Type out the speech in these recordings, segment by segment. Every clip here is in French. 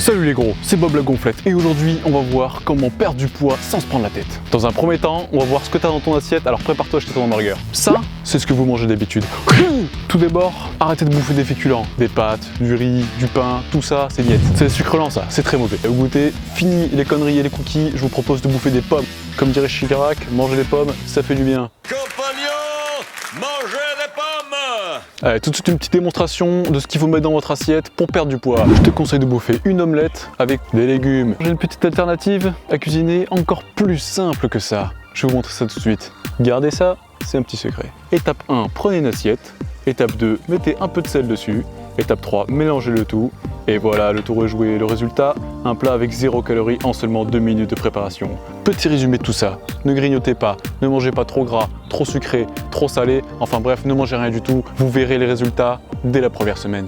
Salut les gros, c'est Bob la gonflette et aujourd'hui on va voir comment perdre du poids sans se prendre la tête. Dans un premier temps, on va voir ce que tu as dans ton assiette, alors prépare-toi à acheter ton hamburger. Ça, c'est ce que vous mangez d'habitude. Tout d'abord, arrêtez de bouffer des féculents, des pâtes, du riz, du pain, tout ça c'est diète. C'est sucre lent ça, c'est très mauvais. Au goûter, fini les conneries et les cookies, je vous propose de bouffer des pommes. Comme dirait Chirac, manger des pommes, ça fait du bien. Compagnons, mangez des pommes! Allez, tout de suite une petite démonstration de ce qu'il faut mettre dans votre assiette pour perdre du poids. Je te conseille de bouffer une omelette avec des légumes. J'ai une petite alternative à cuisiner encore plus simple que ça. Je vais vous montrer ça tout de suite. Gardez ça, c'est un petit secret. Étape 1, prenez une assiette. Étape 2, mettez un peu de sel dessus. Étape 3, mélangez le tout. Et voilà, le tour est joué. Le résultat, un plat avec 0 calories en seulement 2 minutes de préparation. Petit résumé de tout ça, ne grignotez pas, ne mangez pas trop gras, trop sucré, trop salé, enfin bref, ne mangez rien du tout. Vous verrez les résultats dès la première semaine.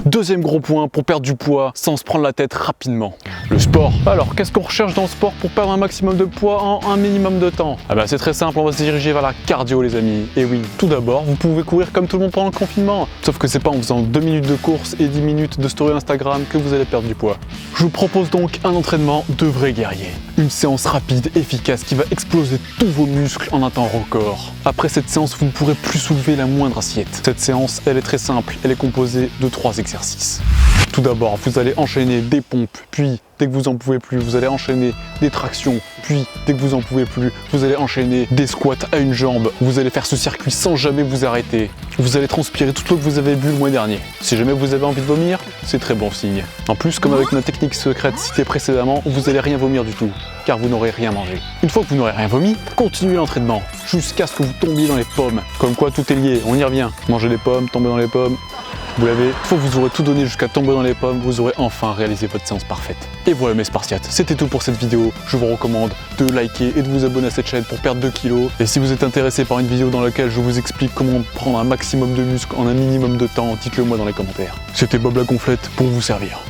Deuxième gros point pour perdre du poids sans se prendre la tête rapidement, le sport. Alors, qu'est-ce qu'on recherche dans le sport pour perdre un maximum de poids en un minimum de temps? Ah bah c'est très simple, on va se diriger vers la cardio les amis. Et oui, tout d'abord, vous pouvez courir comme tout le monde pendant le confinement. Sauf que c'est pas en faisant 2 minutes de course et 10 minutes de story Instagram que vous allez perdre du poids. Je vous propose donc un entraînement de vrais guerriers. Une séance rapide, efficace, qui va exploser tous vos muscles en un temps record. Après cette séance, vous ne pourrez plus soulever la moindre assiette. Cette séance, elle est très simple, elle est composée de 3 exercices. Tout d'abord, vous allez enchaîner des pompes, puis dès que vous en pouvez plus, vous allez enchaîner des tractions, puis dès que vous en pouvez plus, vous allez enchaîner des squats à une jambe. Vous allez faire ce circuit sans jamais vous arrêter. Vous allez transpirer toute l'eau que vous avez bu le mois dernier. Si jamais vous avez envie de vomir, c'est très bon signe. En plus, comme avec ma technique secrète citée précédemment, vous n'allez rien vomir du tout, car vous n'aurez rien mangé. Une fois que vous n'aurez rien vomi, continuez l'entraînement, jusqu'à ce que vous tombiez dans les pommes. Comme quoi tout est lié, on y revient. Mangez des pommes, tomber dans les pommes. Vous l'avez, une fois que vous aurez tout donné jusqu'à tomber dans les pommes, vous aurez enfin réalisé votre séance parfaite. Et voilà mes Spartiates, c'était tout pour cette vidéo. Je vous recommande de liker et de vous abonner à cette chaîne pour perdre 2 kilos. Et si vous êtes intéressé par une vidéo dans laquelle je vous explique comment prendre un maximum de muscles en un minimum de temps, dites-le moi dans les commentaires. C'était Bob la gonflette pour vous servir.